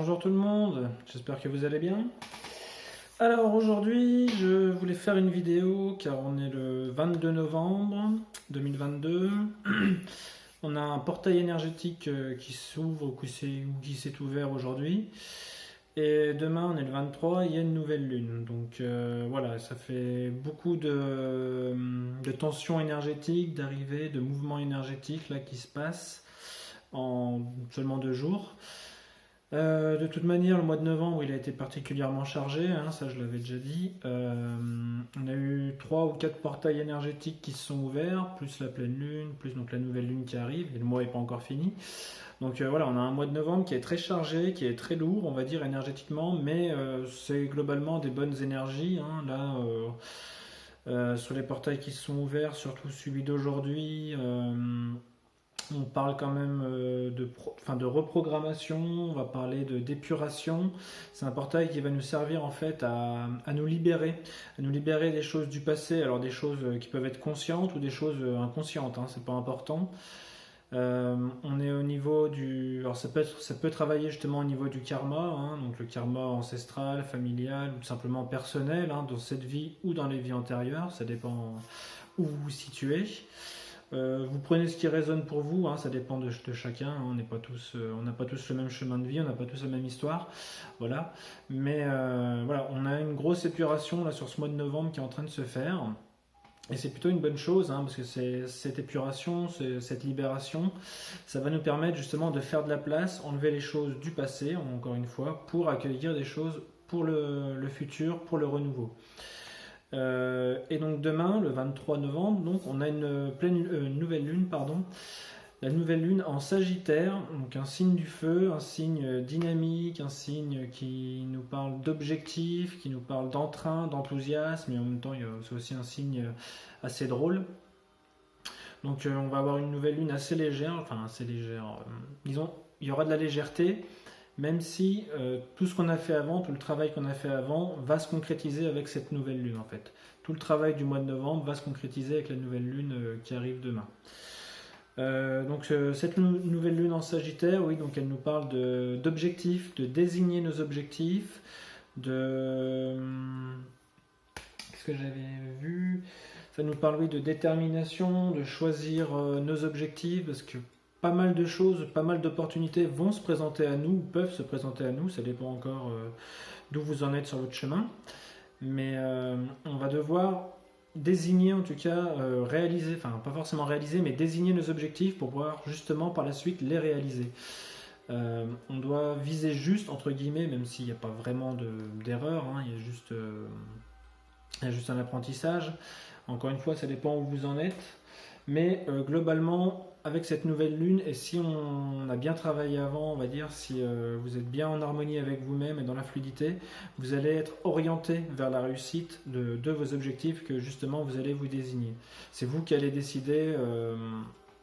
Bonjour tout le monde, j'espère que vous allez bien. Alors aujourd'hui, je voulais faire une vidéo car on est le 22 novembre 2022. On a un portail énergétique qui s'ouvre ou qui s'est ouvert aujourd'hui. Et demain, on est le 23, il y a une nouvelle lune. Donc voilà, ça fait beaucoup de tensions énergétiques, d'arrivées, de mouvements énergétiques là qui se passent en seulement 2 jours. De toute manière, le mois de novembre, il a été particulièrement chargé, hein, ça je l'avais déjà dit. On a eu 3 ou 4 portails énergétiques qui se sont ouverts, plus la pleine lune, plus donc la nouvelle lune qui arrive, et le mois n'est pas encore fini. Donc voilà, on a un mois de novembre qui est très chargé, qui est très lourd, on va dire énergétiquement, mais c'est globalement des bonnes énergies. Hein, là, sur les portails qui se sont ouverts, surtout celui d'aujourd'hui. On parle quand même de reprogrammation, on va parler de d'épuration. C'est un portail qui va nous servir en fait à nous libérer des choses du passé, alors des choses qui peuvent être conscientes ou des choses inconscientes, hein, c'est pas important. On est au niveau du... Alors ça peut travailler justement au niveau du karma, hein, donc le karma ancestral, familial ou simplement personnel, hein, dans cette vie ou dans les vies antérieures, ça dépend où vous vous situez. Vous prenez ce qui résonne pour vous, hein, ça dépend de chacun, hein, on n'a pas tous le même chemin de vie, on n'a pas tous la même histoire, voilà. Mais voilà, on a une grosse épuration là sur ce mois de novembre qui est en train de se faire. Et c'est plutôt une bonne chose, hein, parce que cette épuration, cette libération, ça va nous permettre justement de faire de la place, enlever les choses du passé, encore une fois, pour accueillir des choses pour le futur, pour le renouveau. Et donc demain, le 23 novembre, donc on a une nouvelle lune, pardon, la nouvelle lune en Sagittaire, donc un signe du feu, un signe dynamique, un signe qui nous parle d'objectifs, qui nous parle d'entrain, d'enthousiasme, et en même temps c'est aussi un signe assez drôle. Donc on va avoir une nouvelle lune assez légère, disons, il y aura de la légèreté, même si tout ce qu'on a fait avant, tout le travail qu'on a fait avant va se concrétiser avec cette nouvelle lune en fait. Tout le travail du mois de novembre va se concrétiser avec la nouvelle lune qui arrive demain. Cette nouvelle lune en Sagittaire, oui, donc elle nous parle d'objectifs, de désigner nos objectifs, qu'est-ce que j'avais vu? Ça nous parle, oui, de détermination, de choisir nos objectifs, parce que pas mal de choses, pas mal d'opportunités vont se présenter à nous, ou peuvent se présenter à nous, ça dépend encore d'où vous en êtes sur votre chemin. Mais on va devoir désigner, en tout cas, réaliser, enfin pas forcément réaliser, mais désigner nos objectifs pour pouvoir justement par la suite les réaliser. On doit viser juste, entre guillemets, même s'il n'y a pas vraiment d'erreur, hein, il y a juste un apprentissage. Encore une fois, ça dépend où vous en êtes. Mais globalement, avec cette nouvelle lune, et si on a bien travaillé avant, on va dire, si vous êtes bien en harmonie avec vous-même et dans la fluidité, vous allez être orienté vers la réussite de vos objectifs que justement vous allez vous désigner. C'est vous qui allez décider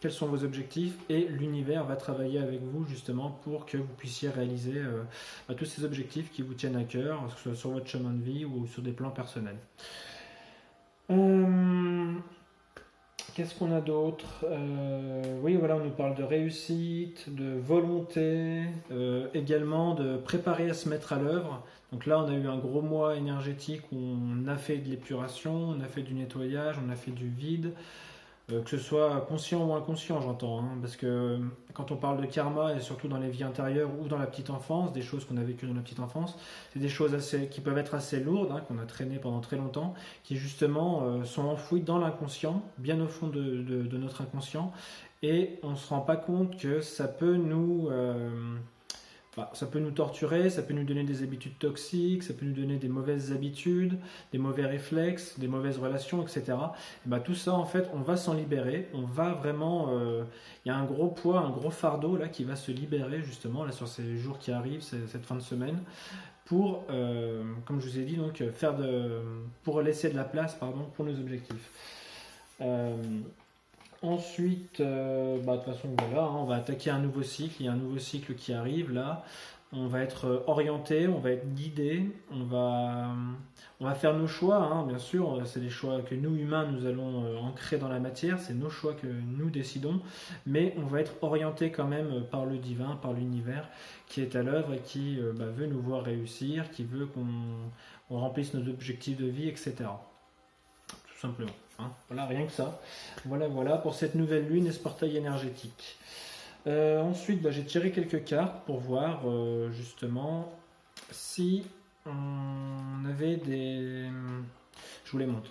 quels sont vos objectifs et l'univers va travailler avec vous justement pour que vous puissiez réaliser tous ces objectifs qui vous tiennent à cœur, que ce soit sur votre chemin de vie ou sur des plans personnels. Qu'est-ce qu'on a d'autre? Oui, voilà, on nous parle de réussite, de volonté, également de préparer à se mettre à l'œuvre. Donc là, on a eu un gros mois énergétique où on a fait de l'épuration, on a fait du nettoyage, on a fait du vide. Que ce soit conscient ou inconscient, j'entends, hein, parce que quand on parle de karma, et surtout dans les vies intérieures ou dans la petite enfance, des choses qu'on a vécues dans la petite enfance, c'est des choses qui peuvent être assez lourdes, hein, qu'on a traînées pendant très longtemps, qui justement sont enfouies dans l'inconscient, bien au fond de notre inconscient, et on ne se rend pas compte que ça peut ça peut nous torturer, ça peut nous donner des habitudes toxiques, ça peut nous donner des mauvaises habitudes, des mauvais réflexes, des mauvaises relations, etc. Et tout ça, en fait, on va s'en libérer. On va vraiment... Il y a un gros poids, un gros fardeau là qui va se libérer justement là sur ces jours qui arrivent, cette fin de semaine, pour, comme je vous ai dit, donc pour laisser de la place, pour nos objectifs. Ensuite, de toute façon, voilà, hein, on va attaquer un nouveau cycle. Il y a un nouveau cycle qui arrive là. on va être orienté, on va être guidé, on va faire nos choix, hein, bien sûr, c'est des choix que nous humains nous allons ancrer dans la matière, c'est nos choix que nous décidons, mais on va être orienté quand même par le divin, par l'univers qui est à l'œuvre et qui veut nous voir réussir, qui veut qu'on remplisse nos objectifs de vie, etc. Tout simplement. Hein. Voilà, rien que ça. Voilà pour cette nouvelle lune et ce portail énergétique. Ensuite, j'ai tiré quelques cartes pour voir justement si on avait des... Je vous les montre.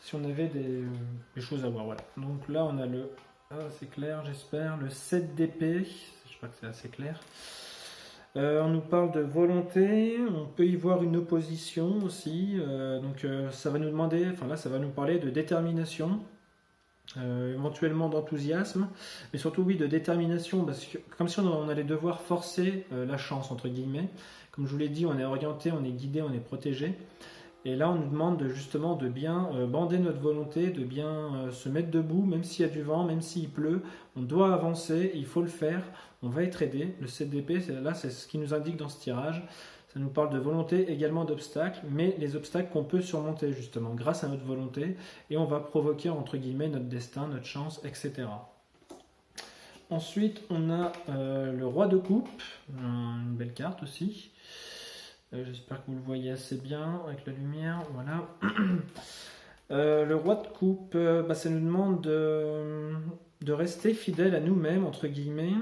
Si on avait des choses à voir. Voilà. Donc là, on a le... Ah, c'est clair, j'espère. Le 7 d'épée. Je crois que c'est assez clair. On nous parle de volonté, on peut y voir une opposition aussi, ça va nous demander, enfin là ça va nous parler de détermination, éventuellement d'enthousiasme, mais surtout oui de détermination, parce que, comme si on allait devoir forcer la chance entre guillemets. Comme je vous l'ai dit, on est orienté, on est guidé, on est protégé. Et là, on nous demande justement de bien bander notre volonté, de bien se mettre debout, même s'il y a du vent, même s'il pleut. On doit avancer, il faut le faire. On va être aidé. Le 7 d'épée, là, c'est ce qui nous indique dans ce tirage. Ça nous parle de volonté, également d'obstacles, mais les obstacles qu'on peut surmonter justement grâce à notre volonté. Et on va provoquer, entre guillemets, notre destin, notre chance, etc. Ensuite, on a le roi de coupe, une belle carte aussi. J'espère que vous le voyez assez bien avec la lumière. Voilà. Le roi de coupe, ça nous demande de rester fidèle à nous-mêmes, entre guillemets,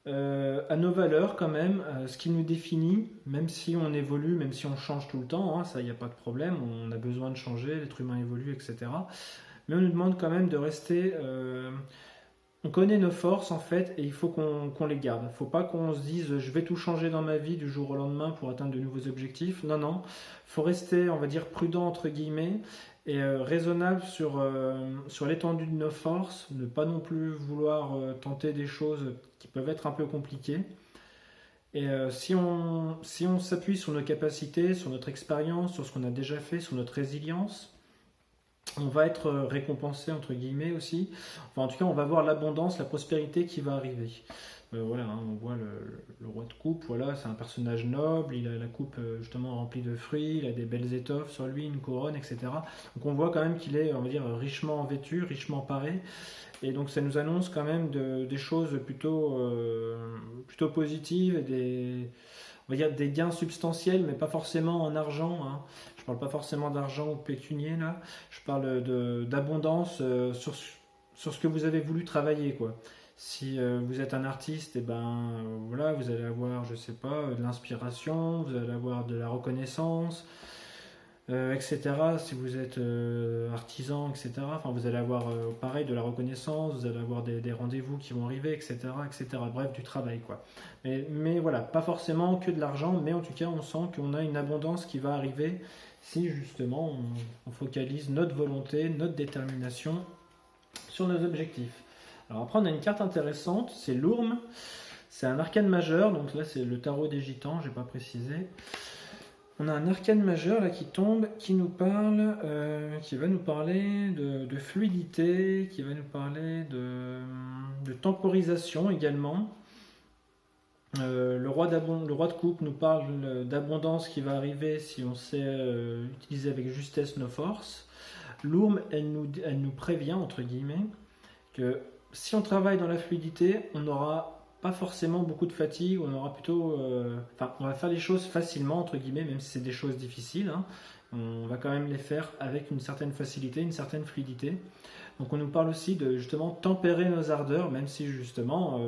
à nos valeurs quand même, ce qui nous définit, même si on évolue, même si on change tout le temps, hein, ça, il n'y a pas de problème, on a besoin de changer, l'être humain évolue, etc. Mais on nous demande quand même de rester... on connaît nos forces en fait et il faut qu'on les garde. Il ne faut pas qu'on se dise je vais tout changer dans ma vie du jour au lendemain pour atteindre de nouveaux objectifs. Non, non. Il faut rester, on va dire, prudent entre guillemets et raisonnable sur l'étendue de nos forces. Ne pas non plus vouloir tenter des choses qui peuvent être un peu compliquées. Et si on s'appuie sur nos capacités, sur notre expérience, sur ce qu'on a déjà fait, sur notre résilience, on va être récompensé entre guillemets aussi. Enfin, en tout cas, on va voir l'abondance, la prospérité qui va arriver. Voilà, hein, on voit le roi de coupe. Voilà, c'est un personnage noble. Il a la coupe justement remplie de fruits. Il a des belles étoffes sur lui, une couronne, etc. Donc, on voit quand même qu'il est, on va dire, richement vêtu, richement paré. Et donc, ça nous annonce quand même des choses plutôt positives et on va dire des gains substantiels, mais pas forcément en argent. Hein. Je ne parle pas forcément d'argent ou pécunier là. Je parle d'abondance sur ce que vous avez voulu travailler, quoi. Si vous êtes un artiste, et voilà, vous allez avoir, je sais pas, de l'inspiration, vous allez avoir de la reconnaissance, etc. Si vous êtes artisan, etc. Enfin, vous allez avoir pareil de la reconnaissance, vous allez avoir des rendez-vous qui vont arriver, etc., etc. Bref, du travail, quoi. Mais voilà, pas forcément que de l'argent, mais en tout cas, on sent qu'on a une abondance qui va arriver si justement on focalise notre volonté, notre détermination sur nos objectifs. Alors après, on a une carte intéressante, c'est l'Ourme. C'est un arcane majeur, donc là c'est le tarot des gitans, j'ai pas précisé. On a un arcane majeur là qui tombe, qui nous parle, qui va nous parler de fluidité, qui va nous parler de temporisation également. Le roi de coupe nous parle d'abondance qui va arriver si on sait utiliser avec justesse nos forces. L'Ourme, elle nous prévient, entre guillemets, que si on travaille dans la fluidité, on n'aura pas forcément beaucoup de fatigue, on aura plutôt... on va faire les choses facilement, entre guillemets, même si c'est des choses difficiles. Hein. On va quand même les faire avec une certaine facilité, une certaine fluidité. Donc on nous parle aussi de justement tempérer nos ardeurs, même si justement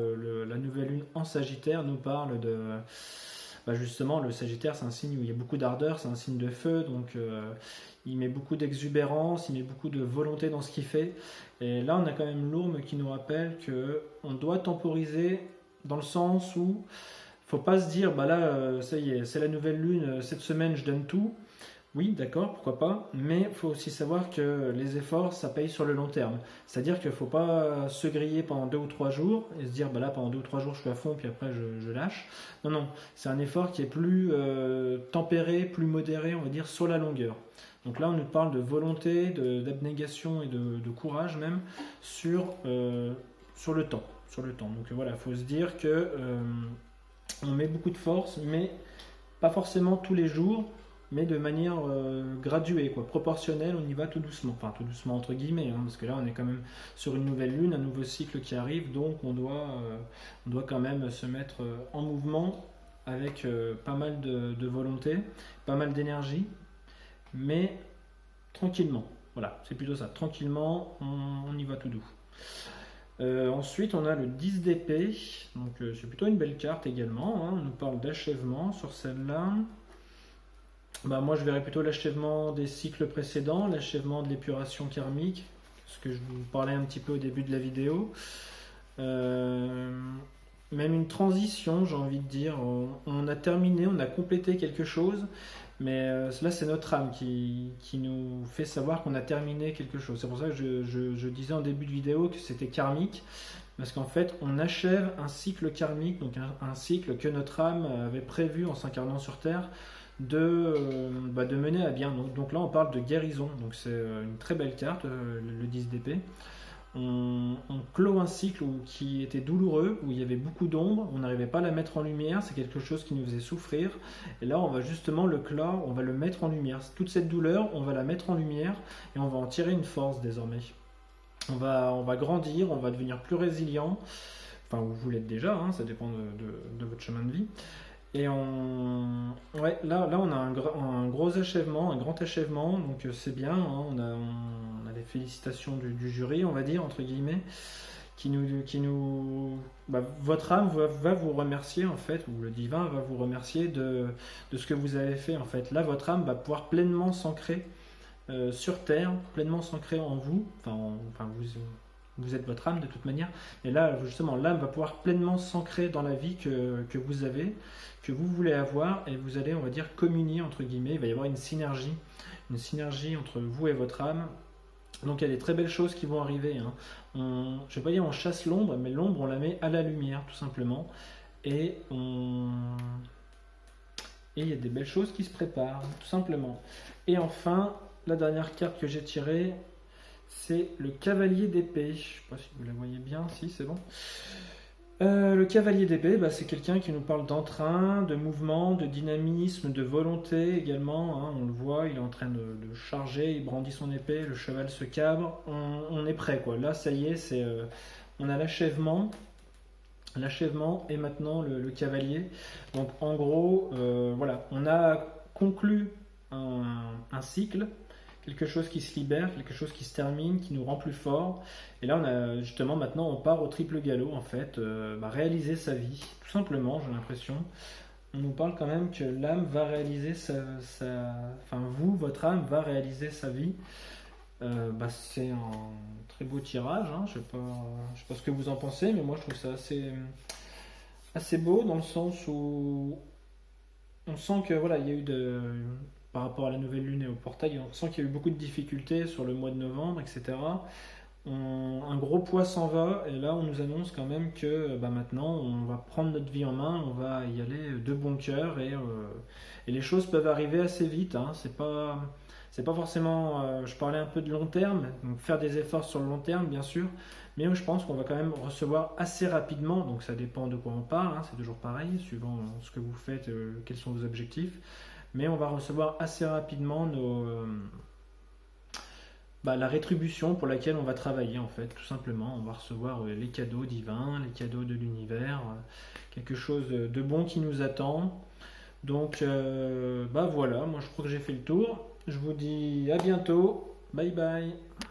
la nouvelle lune en Sagittaire nous parle de... justement, le Sagittaire, c'est un signe où il y a beaucoup d'ardeur, c'est un signe de feu, donc il met beaucoup d'exubérance, il met beaucoup de volonté dans ce qu'il fait. Et là, on a quand même l'Ourme qui nous rappelle qu'on doit temporiser dans le sens où il ne faut pas se dire, ça y est, c'est la nouvelle lune, cette semaine, je donne tout. Oui, d'accord, pourquoi pas, mais il faut aussi savoir que les efforts, ça paye sur le long terme. C'est-à-dire qu'il ne faut pas se griller pendant 2 ou 3 jours et se dire, pendant 2 ou 3 jours, je suis à fond, puis après, je lâche. Non, non, c'est un effort qui est plus tempéré, plus modéré, on va dire, sur la longueur. Donc là, on nous parle de volonté, d'abnégation et de courage même sur le temps. Donc voilà, il faut se dire que On met beaucoup de force, mais pas forcément tous les jours, mais de manière graduée, quoi, proportionnelle. On y va tout doucement, enfin tout doucement entre guillemets, hein, parce que là on est quand même sur une nouvelle lune, un nouveau cycle qui arrive, donc on doit quand même se mettre en mouvement avec pas mal de volonté, pas mal d'énergie, mais tranquillement. Voilà, c'est plutôt ça. Tranquillement, on y va tout doux. Ensuite, on a le 10 d'épée. Donc, c'est plutôt une belle carte également, hein. On nous parle d'achèvement sur celle-là. Bah, moi, je verrais plutôt l'achèvement des cycles précédents, l'achèvement de l'épuration karmique, ce que je vous parlais un petit peu au début de la vidéo. Même une transition, j'ai envie de dire. On a terminé, on a complété quelque chose, mais là, c'est notre âme qui nous fait savoir qu'on a terminé quelque chose. C'est pour ça que je disais en début de vidéo que c'était karmique, parce qu'en fait, on achève un cycle karmique, donc un cycle que notre âme avait prévu en s'incarnant sur Terre de mener à bien. Donc là, on parle de guérison, donc c'est une très belle carte, le 10 d'épée. On clôt un cycle qui était douloureux, où il y avait beaucoup d'ombre, on n'arrivait pas à la mettre en lumière, c'est quelque chose qui nous faisait souffrir, et là on va justement le clore, on va le mettre en lumière. Toute cette douleur, on va la mettre en lumière, et on va en tirer une force désormais. On va grandir, on va devenir plus résilient, enfin vous l'êtes déjà, hein, ça dépend de votre chemin de vie. Et là on a un gros achèvement, un grand achèvement, donc c'est bien, hein, on a les félicitations du jury, on va dire, entre guillemets, votre âme va vous remercier, en fait, ou le divin va vous remercier de ce que vous avez fait, en fait. Là, votre âme va pouvoir pleinement s'ancrer sur Terre, pleinement s'ancrer en vous, vous êtes votre âme de toute manière, et là justement l'âme va pouvoir pleinement s'ancrer dans la vie que vous avez, que vous voulez avoir, et vous allez, on va dire, communier entre guillemets. Il va y avoir une synergie entre vous et votre âme. Donc il y a des très belles choses qui vont arriver, hein. Je ne vais pas dire on chasse l'ombre, mais l'ombre on la met à la lumière tout simplement, et il y a des belles choses qui se préparent tout simplement. Et enfin, la dernière carte que j'ai tirée, c'est le cavalier d'épée. Je ne sais pas si vous la voyez bien, si c'est bon. Le cavalier d'épée, c'est quelqu'un qui nous parle d'entrain, de mouvement, de dynamisme, de volonté également, hein. On le voit, il est en train de charger, il brandit son épée, le cheval se cabre, on est prêt, quoi. Là, ça y est, on a l'achèvement et maintenant le cavalier. Donc en gros, voilà, on a conclu un cycle, quelque chose qui se libère, quelque chose qui se termine, qui nous rend plus fort. Et là, maintenant, on part au triple galop, en fait, réaliser sa vie, tout simplement, j'ai l'impression. On nous parle quand même que l'âme va réaliser votre âme va réaliser sa vie. C'est un très beau tirage, hein. Je sais pas ce que vous en pensez, mais moi je trouve ça assez beau, dans le sens où on sent que voilà, il y a eu par rapport à la nouvelle lune et au portail, on sent qu'il y a eu beaucoup de difficultés sur le mois de novembre, etc. Un gros poids s'en va, et là on nous annonce quand même que maintenant on va prendre notre vie en main, on va y aller de bon cœur, et les choses peuvent arriver assez vite, hein. C'est pas forcément, je parlais un peu de long terme, donc faire des efforts sur le long terme bien sûr, mais je pense qu'on va quand même recevoir assez rapidement, donc ça dépend de quoi on parle, hein, c'est toujours pareil, suivant ce que vous faites, quels sont vos objectifs, mais on va recevoir assez rapidement la rétribution pour laquelle on va travailler, en fait, tout simplement. On va recevoir les cadeaux divins, les cadeaux de l'univers, quelque chose de bon qui nous attend. Donc voilà, moi je crois que j'ai fait le tour. Je vous dis à bientôt, bye bye.